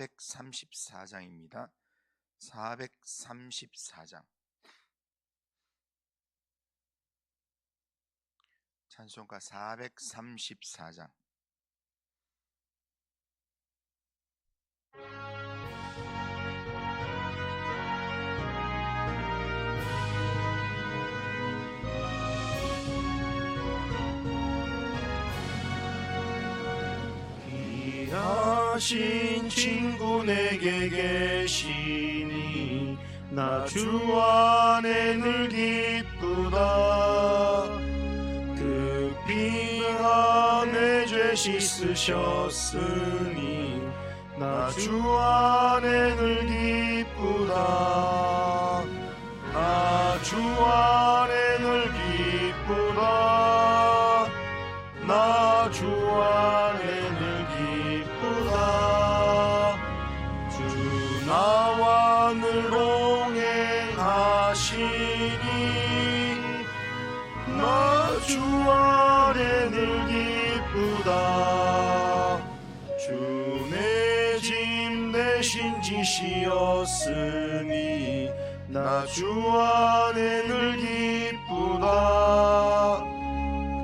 434장입니다. 434장. 찬송가 434장. 귀하신 친구 내게 계시니 나 주 안에 늘 기쁘다. 그 피가 내 죄 씻으셨으니 나 주 안에 늘 기쁘다. 나 주 안에 늘 기쁘다. 나 주 안에 늘 기쁘다. 주 나와 늘 동행하시니 나 주 안에 늘 기쁘다. 주 내 짐 대신 지시었으니 나 주 안에 늘 기쁘다.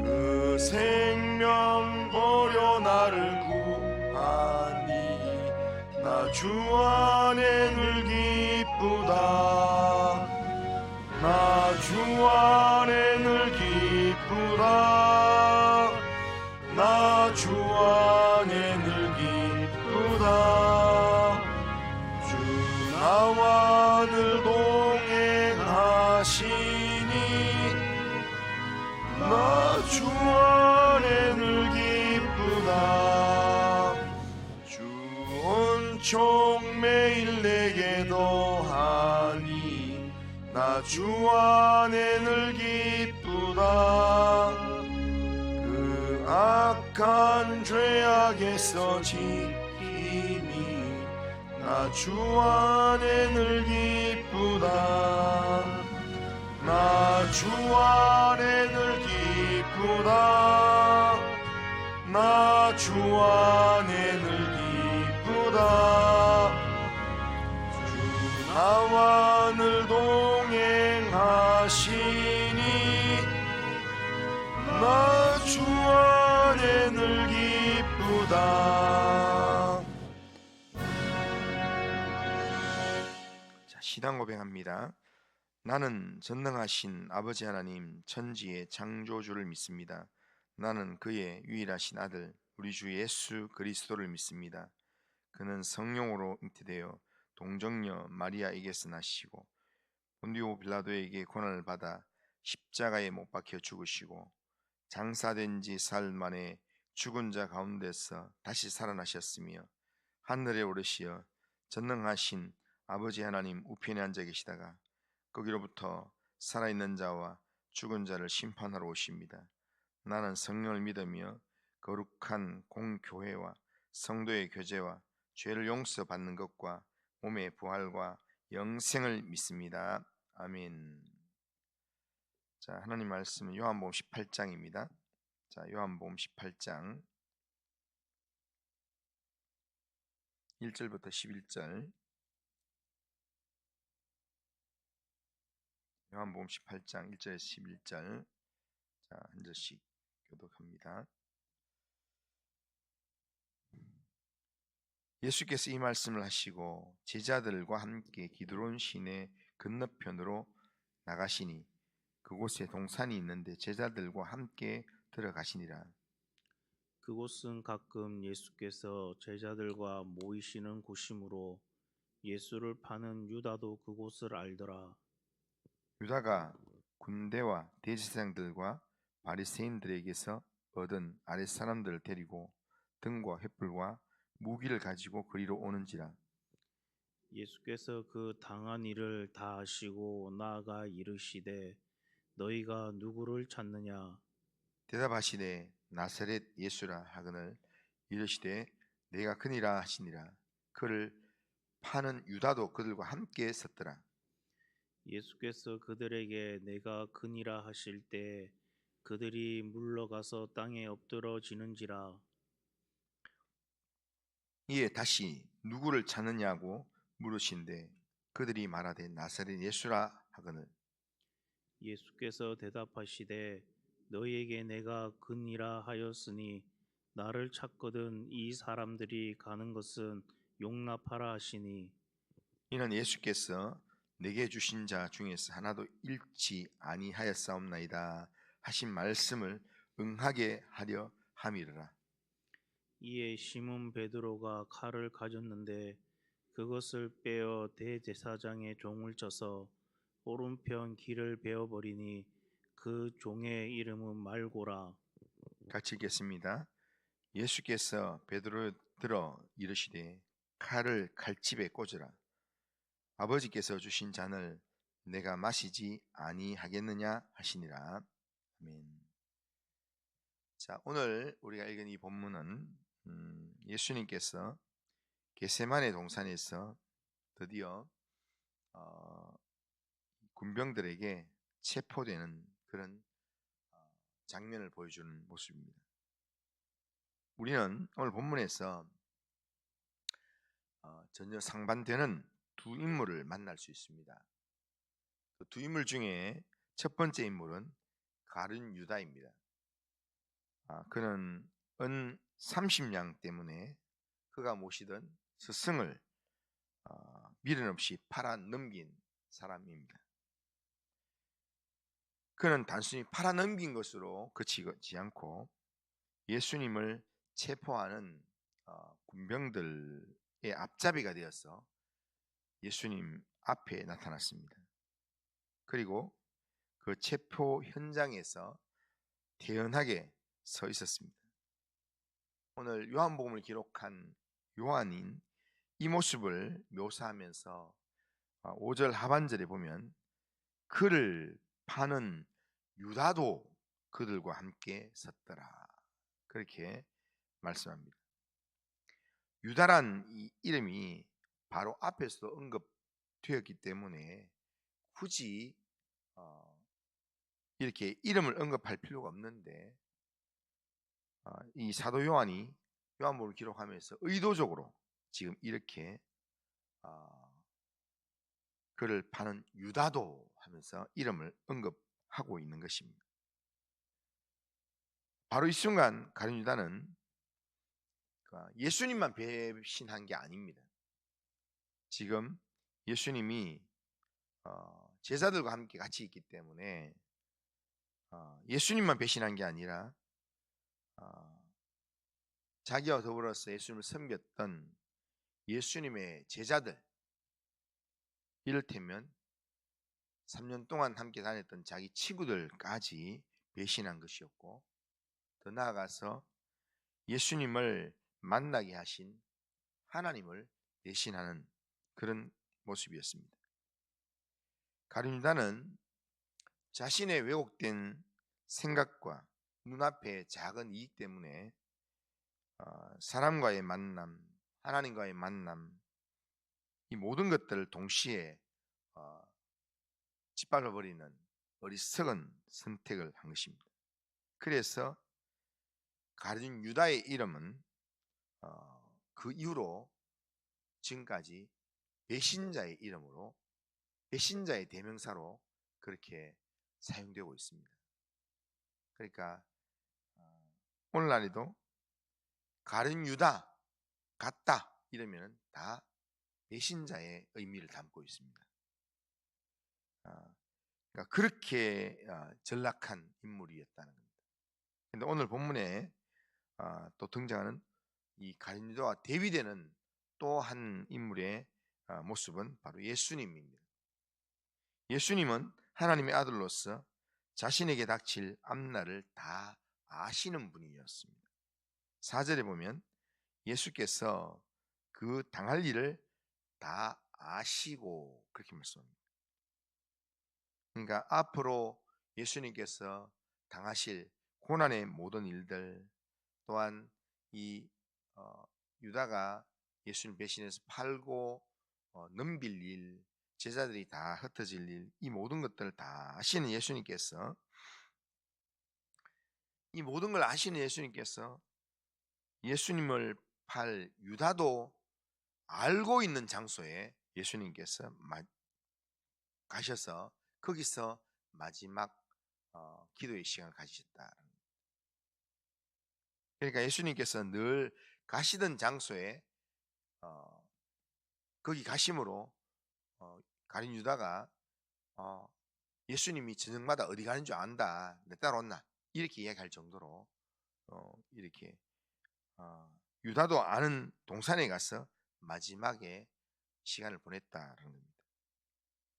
그 생명 버려 나를 구하니 나 주 안에 늘 기쁘다. 나 주 안에 늘 기쁘다. 나 주 안에 늘 기쁘다. 주 나와 늘 동행하시니 나 주 안에 늘 기쁘다. 주 온총 매일 내게 더하니 나 주 안에 늘 기쁘다. 그 악한 죄악에서 지키니 나 주 안에 늘 기쁘다. 나 주 안에 늘 기쁘다. 나 주 안에 늘 기쁘다. 주 나와 늘 동행하시니 나 주 안에 늘 기쁘다. 자, 신앙 고백합니다. 나는 전능하신 아버지 하나님 천지의 창조주를 믿습니다. 나는 그의 유일하신 아들 우리 주 예수 그리스도를 믿습니다. 그는 성령으로 잉태되어 동정녀 마리아에게서 나시고 본디오 빌라도에게 고난을 받아 십자가에 못 박혀 죽으시고 장사된 지 사흘 만에 죽은 자 가운데서 다시 살아나셨으며 하늘에 오르시어 전능하신 아버지 하나님 우편에 앉아 계시다가 거기로부터 살아있는 자와 죽은 자를 심판하러 오십니다. 나는 성령을 믿으며 거룩한 공교회와 성도의 교제와 죄를 용서받는 것과 몸의 부활과 영생을 믿습니다. 아멘. 자, 하나님 말씀은 요한복음 18장입니다. 자, 요한복음 18장 1절부터 11절. 요한복음 18장 1절에서 11절. 자, 한 절씩 교독합니다. 예수께서 이 말씀을 하시고 제자들과 함께 기드론 시내 건너편으로 나가시니 그곳에 동산이 있는데 제자들과 함께 들어가시니라. 그곳은 가끔 예수께서 제자들과 모이시는 곳이므로 예수를 파는 유다도 그곳을 알더라. 유다가 군대와 대제사장들과 바리새인들에게서 얻은 아랫사람들을 데리고 등과 횃불과 무기를 가지고 그리로 오는지라. 예수께서 그 당한 일을 다 아시고 나아가 이르시되 너희가 누구를 찾느냐? 대답하시되 나사렛 예수라 하거늘 이르시되 내가 그니라 하시니라. 그를 파는 유다도 그들과 함께 섰더라. 예수께서 그들에게 내가 그니라 하실 때 그들이 물러가서 땅에 엎드러지는지라. 이에 다시 누구를 찾느냐고 물으신데 그들이 말하되 나사렛 예수라 하거늘 예수께서 대답하시되 너희에게 내가 근이라 하였으니 나를 찾거든 이 사람들이 가는 것은 용납하라 하시니 이는 예수께서 내게 주신 자 중에서 하나도 잃지 아니하였사옵나이다 하신 말씀을 응하게 하려 함이르라. 이에 시몬 베드로가 칼을 가졌는데 그것을 빼어 대제사장의 종을 쳐서 오른편 귀를 베어버리니 그 종의 이름은 말고라. 같이 읽겠습니다. 예수께서 베드로 들어 이르시되 칼을 칼집에 꽂으라. 아버지께서 주신 잔을 내가 마시지 아니하겠느냐 하시니라. 아멘. 자, 오늘 우리가 읽은 이 본문은 예수님께서 겟세마네 동산에서 드디어 군병들에게 체포되는 그런 장면을 보여주는 모습입니다. 우리는 오늘 본문에서 전혀 상반되는 두 인물을 만날 수 있습니다. 그 두 인물 중에 첫 번째 인물은 가룟 유다입니다. 그는 은 30냥 때문에 그가 모시던 스승을 미련 없이 팔아 넘긴 사람입니다. 그는 단순히 팔아 넘긴 것으로 그치지 않고 예수님을 체포하는 군병들의 앞잡이가 되어서 예수님 앞에 나타났습니다. 그리고 그 체포 현장에서 태연하게 서 있었습니다. 오늘 요한복음을 기록한 요한인 이 모습을 묘사하면서 5절 하반절에 보면 그를 파는 유다도 그들과 함께 섰더라 그렇게 말씀합니다. 유다란 이 이름이 바로 앞에서도 언급되었기 때문에 굳이 이렇게 이름을 언급할 필요가 없는데 이 사도 요한이 요한복음을 기록하면서 의도적으로 지금 이렇게 그를 파는 유다도 하면서 이름을 언급하고 있는 것입니다. 바로 이 순간 가룟 유다는 예수님만 배신한 게 아닙니다. 지금 예수님이 제자들과 함께 같이 있기 때문에 예수님만 배신한 게 아니라 자기와 더불어서 예수님을 섬겼던 예수님의 제자들, 이를테면 3년 동안 함께 다녔던 자기 친구들까지 배신한 것이었고, 더 나아가서 예수님을 만나게 하신 하나님을 대신하는 그런 모습이었습니다. 가룟 유다는 자신의 왜곡된 생각과 눈앞의 작은 이익 때문에 사람과의 만남, 하나님과의 만남, 이 모든 것들을 동시에 짓밟아버리는 어리석은 선택을 한 것입니다. 그래서 가룟 유다의 이름은 그 이후로 지금까지 배신자의 이름으로, 배신자의 대명사로 그렇게 사용되고 있습니다. 그러니까 오늘날에도 가룟 유다 같다 이러면 다 배신자의 의미를 담고 있습니다. 그러니까 그렇게 전락한 인물이었다는 겁니다. 그런데 오늘 본문에 또 등장하는 이 가룟 유다와 대비되는 또 한 인물의 모습은 바로 예수님입니다. 예수님은 하나님의 아들로서 자신에게 닥칠 앞날을 다 아시는 분이었습니다. 4절에 보면 예수께서 그 당할 일을 다 아시고 그렇게 말씀합니다. 그러니까 앞으로 예수님께서 당하실 고난의 모든 일들, 또한 이 유다가 예수님 배신해서 팔고 넘길 일, 제자들이 다 흩어질 일, 이 모든 것들을 다 아시는 예수님께서, 이 모든 걸 아시는 예수님께서 예수님을 팔 유다도 알고 있는 장소에 예수님께서 가셔서 거기서 마지막 기도의 시간을 가지셨다. 그러니까 예수님께서 늘 가시던 장소에 거기 가심으로 가룟 유다가 예수님이 저녁마다 어디 가는 줄 안다, 내 따라온나, 이렇게 이야기할 정도로 이렇게 유다도 아는 동산에 가서 마지막에 시간을 보냈다라는 겁니다.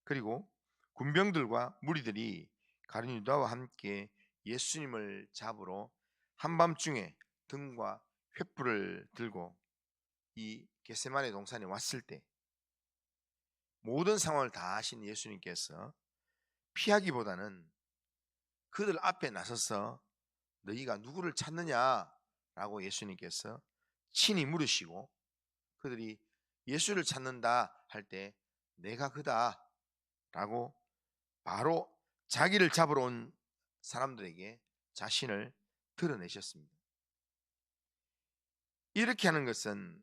그리고 군병들과 무리들이 가룟 유다와 함께 예수님을 잡으러 한밤중에 등과 횃불을 들고 이 겟세마네 동산에 왔을 때 모든 상황을 다 아신 예수님께서 피하기보다는 그들 앞에 나서서 너희가 누구를 찾느냐라고 예수님께서 친히 물으시고, 그들이 예수를 찾는다 할 때 내가 그다 라고 바로 자기를 잡으러 온 사람들에게 자신을 드러내셨습니다. 이렇게 하는 것은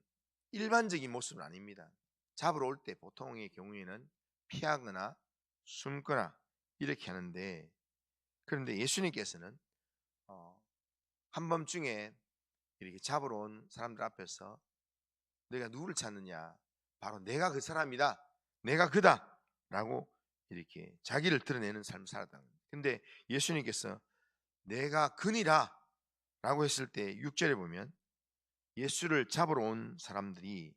일반적인 모습은 아닙니다. 잡으러 올 때 보통의 경우에는 피하거나 숨거나 이렇게 하는데, 그런데 예수님께서는 한밤중에 이렇게 잡으러 온 사람들 앞에서 너희가 누구를 찾느냐, 바로 내가 그 사람이다, 내가 그다 라고 이렇게 자기를 드러내는 삶을 살았다는 겁니다. 근데 예수님께서 내가 그니라 라고 했을 때 6절에 보면 예수를 잡으러 온 사람들이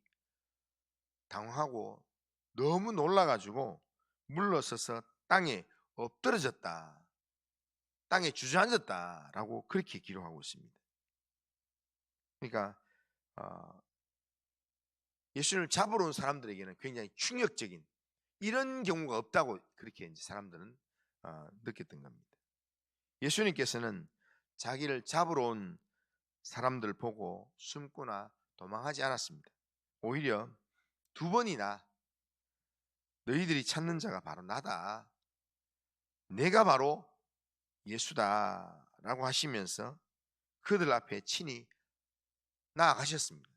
당황하고 너무 놀라가지고 물러서서 땅에 엎드러졌다, 땅에 주저앉았다 라고 그렇게 기록하고 있습니다. 그러니까 예수를 잡으러 온 사람들에게는 굉장히 충격적인, 이런 경우가 없다고 그렇게 이제 사람들은 느꼈던 겁니다. 예수님께서는 자기를 잡으러 온 사람들 보고 숨거나 도망하지 않았습니다. 오히려 2번이나 너희들이 찾는 자가 바로 나다, 내가 바로 예수다 라고 하시면서 그들 앞에 친히 나아가셨습니다.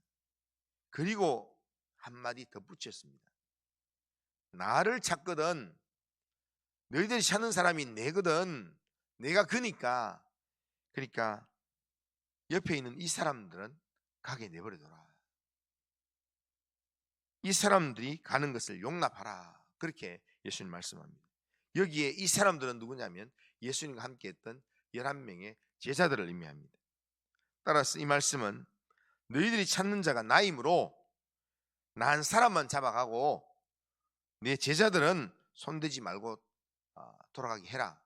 그리고 한마디 덧붙였습니다. 나를 찾거든, 너희들이 찾는 사람이 내거든, 내가 그러니까 옆에 있는 이 사람들은 가게 내버려둬라, 이 사람들이 가는 것을 용납하라, 그렇게 예수님 말씀합니다. 여기에 이 사람들은 누구냐면 예수님과 함께 했던 11명의 제자들을 의미합니다. 따라서 이 말씀은 너희들이 찾는 자가 나이므로 나 한 사람만 잡아가고 내 제자들은 손대지 말고 돌아가게 해라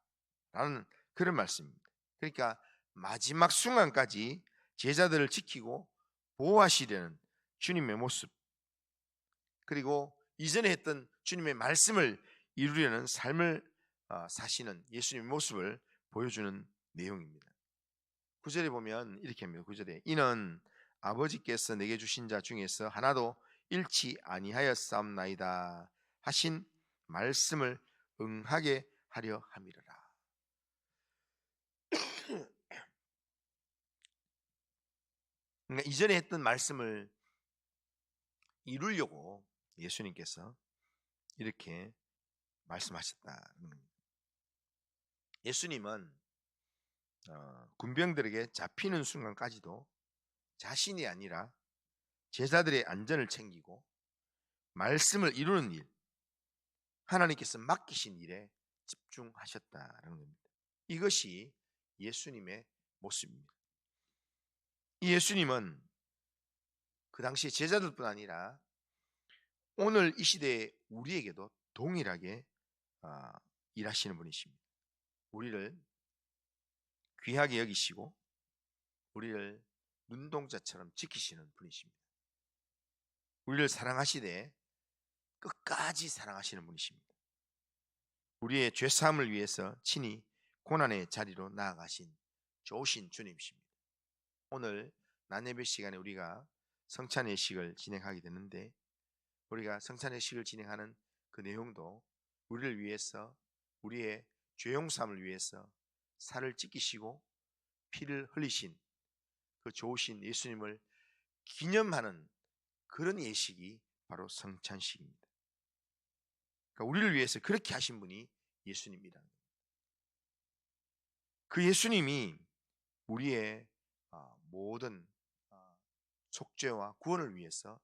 라는 그런 말씀입니다. 그러니까 마지막 순간까지 제자들을 지키고 보호하시려는 주님의 모습, 그리고 이전에 했던 주님의 말씀을 이루려는 삶을 사시는 예수님의 모습을 보여주는 내용입니다. 9절에 보면 이렇게 합니다. 9절에 이는 아버지께서 내게 주신 자 중에서 하나도 잃지 아니하였사옵나이다 하신 말씀을 응하게 하려 함이라. 그러니까 이전에 했던 말씀을 이루려고 예수님께서 이렇게 말씀하셨다는 겁니다. 예수님은 군병들에게 잡히는 순간까지도 자신이 아니라 제자들의 안전을 챙기고 말씀을 이루는 일, 하나님께서 맡기신 일에 집중하셨다는 겁니다. 이것이 예수님의 모습입니다. 이 예수님은 그 당시 제자들뿐 아니라 오늘 이 시대에 우리에게도 동일하게 일하시는 분이십니다. 우리를 귀하게 여기시고 우리를 눈동자처럼 지키시는 분이십니다. 우리를 사랑하시되 끝까지 사랑하시는 분이십니다. 우리의 죄사함을 위해서 친히 고난의 자리로 나아가신 좋으신 주님이십니다. 오늘 낮예배 시간에 우리가 성찬예식을 진행하게 되는데, 우리가 성찬예식을 진행하는 그 내용도 우리를 위해서, 우리의 죄용삼을 위해서 살을 찢기시고 피를 흘리신 그 좋으신 예수님을 기념하는 그런 예식이 바로 성찬식입니다. 그러니까 우리를 위해서 그렇게 하신 분이 예수님이다. 그 예수님이 우리의 모든 속죄와 구원을 위해서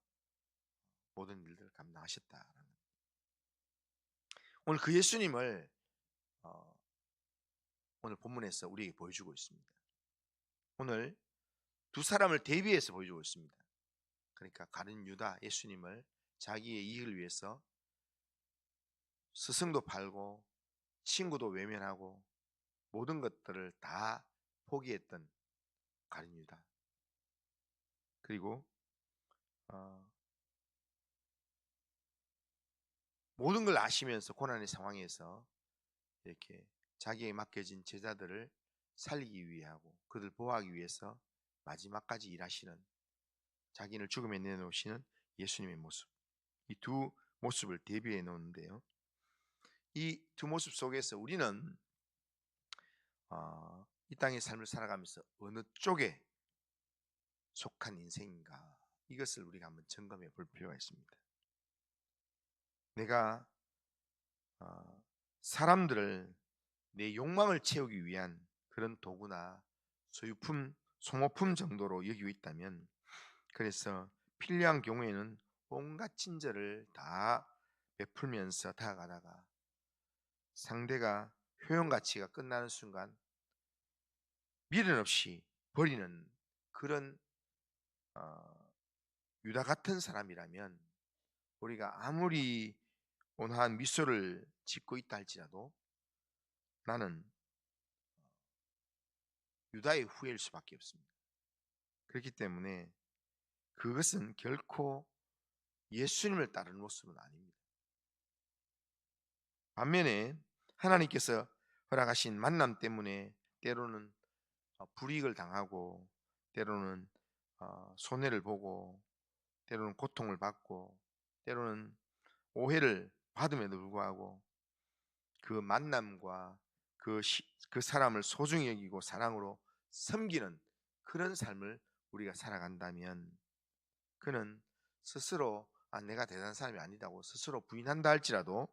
모든 일들을 감당하셨다라는 겁니다. 오늘 그 예수님을 오늘 본문에서 우리에게 보여주고 있습니다. 오늘 두 사람을 대비해서 보여주고 있습니다. 그러니까 가룟 유다 예수님을 자기의 이익을 위해서 스승도 팔고 친구도 외면하고 모든 것들을 다 포기했던 가룟 유다. 그리고 모든 걸 아시면서 고난의 상황에서 이렇게 자기에게 맡겨진 제자들을 살리기 위하고 그들 보호하기 위해서 마지막까지 일하시는, 자기를 죽음에 내놓으시는 예수님의 모습, 이 두 모습을 대비해 놓는데요. 이 두 모습 속에서 우리는 이 땅의 삶을 살아가면서 어느 쪽에 속한 인생인가, 이것을 우리가 한번 점검해 볼 필요가 있습니다. 내가 사람들을 내 욕망을 채우기 위한 그런 도구나 소유품, 소모품 정도로 여기고 있다면, 그래서 필요한 경우에는 온갖 친절을 다 베풀면서 다가가다가 상대가 효용 가치가 끝나는 순간 미련 없이 버리는 그런 유다 같은 사람이라면, 우리가 아무리 온화한 미소를 짓고 있다 할지라도 나는 유다의 후예일 수밖에 없습니다. 그렇기 때문에 그것은 결코 예수님을 따르는 모습은 아닙니다. 반면에 하나님께서 허락하신 만남 때문에 때로는 불이익을 당하고, 때로는 손해를 보고, 때로는 고통을 받고, 때로는 오해를 받음에도 불구하고 그 만남과 그 사람을 소중히 여기고 사랑으로 섬기는 그런 삶을 우리가 살아간다면, 그는 스스로 내가 대단한 사람이 아니다고 스스로 부인한다 할지라도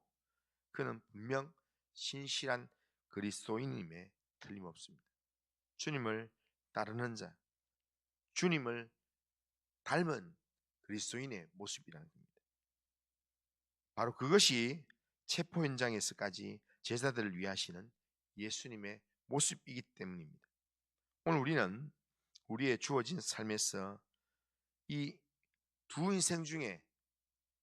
그는 분명 신실한 그리스도인임에 틀림없습니다. 주님을 따르는 자, 주님을 닮은 그리스도인의 모습이라는 겁니다. 바로 그것이 체포 현장에서까지 제자들을 위하시는 예수님의 모습이기 때문입니다. 오늘 우리는 우리의 주어진 삶에서 이 두 인생 중에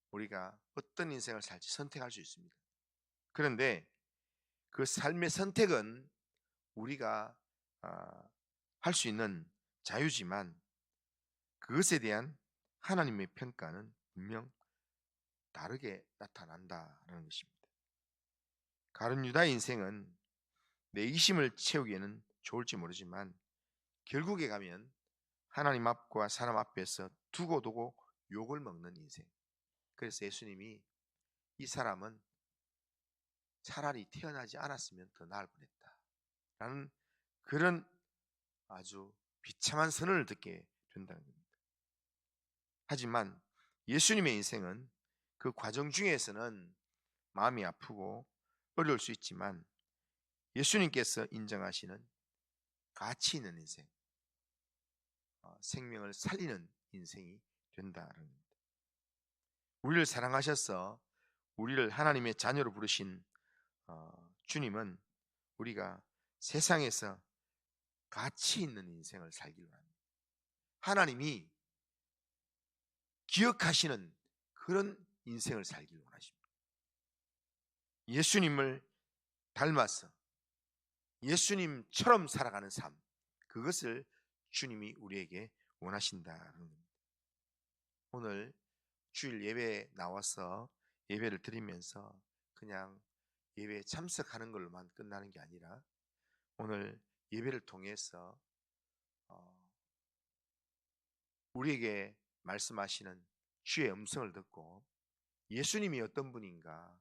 우리가 어떤 인생을 살지 선택할 수 있습니다. 그런데 그 삶의 선택은 우리가 할 수 있는 자유지만 그것에 대한 하나님의 평가는 분명 다르게 나타난다는 것입니다. 가룟 유다의 인생은 내 이심을 채우기에는 좋을지 모르지만 결국에 가면 하나님 앞과 사람 앞에서 두고 욕을 먹는 인생. 그래서 예수님이 이 사람은 차라리 태어나지 않았으면 더 나을 뻔했다 라는 그런 아주 비참한 선언을 듣게 된다는 겁니다. 하지만 예수님의 인생은 그 과정 중에서는 마음이 아프고 어려울 수 있지만 예수님께서 인정하시는 가치 있는 인생, 생명을 살리는 인생이 된다는 겁니다. 우리를 사랑하셔서 우리를 하나님의 자녀로 부르신 주님은 우리가 세상에서 가치 있는 인생을 살기를 합니다. 하나님이 기억하시는 그런 인생을 살기를 원하십니다. 예수님을 닮아서 예수님처럼 살아가는 삶, 그것을 주님이 우리에게 원하신다는 겁니다. 오늘 주일 예배에 나와서 예배를 드리면서 그냥 예배에 참석하는 걸로만 끝나는 게 아니라 오늘 예배를 통해서 우리에게 말씀하시는 주의 음성을 듣고 예수님이 어떤 분인가,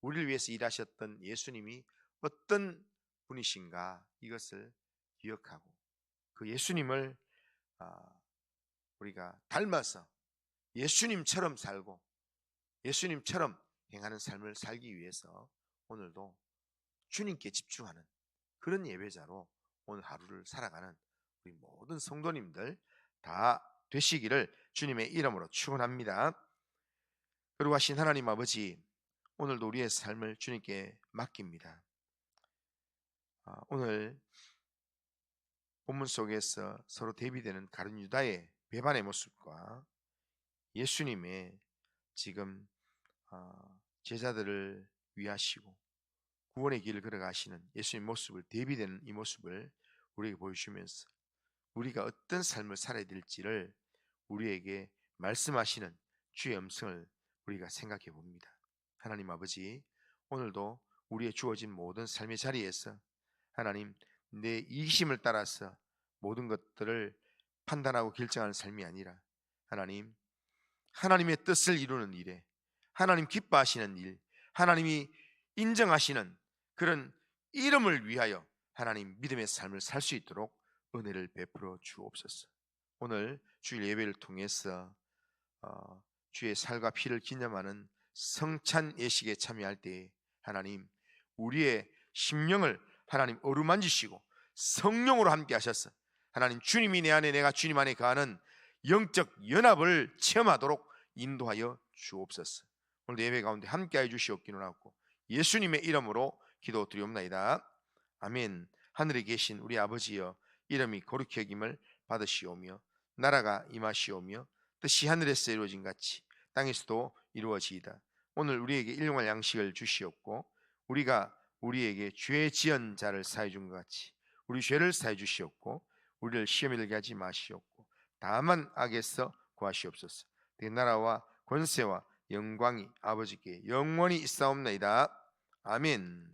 우리를 위해서 일하셨던 예수님이 어떤 분이신가, 이것을 기억하고 그 예수님을 우리가 닮아서 예수님처럼 살고 예수님처럼 행하는 삶을 살기 위해서 오늘도 주님께 집중하는 그런 예배자로 오늘 하루를 살아가는 우리 모든 성도님들 다 되시기를 주님의 이름으로 축원합니다. 그리고 하신 하나님 아버지, 오늘도 우리의 삶을 주님께 맡깁니다. 오늘 본문 속에서 서로 대비되는 가룟 유다의 배반의 모습과 예수님의 지금 제자들을 위하시고 구원의 길을 걸어가시는 예수님 모습을 대비되는 이 모습을 우리에게 보여주면서 우리가 어떤 삶을 살아야 될지를 우리에게 말씀하시는 주의 음성을 우리가 생각해 봅니다. 하나님 아버지, 오늘도 우리의 주어진 모든 삶의 자리에서 하나님, 내 이기심을 따라서 모든 것들을 판단하고 결정하는 삶이 아니라 하나님, 하나님의 뜻을 이루는 일에 하나님 기뻐하시는 일, 하나님이 인정하시는 그런 이름을 위하여 하나님 믿음의 삶을 살 수 있도록 은혜를 베풀어 주옵소서. 오늘 주일 예배를 통해서 주의 살과 피를 기념하는 성찬 예식에 참여할 때 하나님, 우리의 심령을 하나님 어루만지시고 성령으로 함께 하셔서 하나님, 주님이 내 안에 내가 주님 안에 거하는 영적 연합을 체험하도록 인도하여 주옵소서. 오늘 예배 가운데 함께하여 주시옵기를 하고 예수님의 이름으로 기도드리옵나이다. 아멘. 하늘에 계신 우리 아버지여, 이름이 거룩히 여김을 받으시오며 나라가 임하시오며 뜻이 하늘에서 이루어진 같이 땅에서도 이루어지이다. 오늘 우리에게 일용할 양식을 주시옵고 우리가 우리에게 죄 지은 자를 사해 준 것 같이 우리 죄를 사해 주시옵고 우리를 시험에 들게 하지 마시옵고 다만 악에서 구하시옵소서. 그 나라와 권세와 영광이 아버지께 영원히 있사옵나이다. 아멘.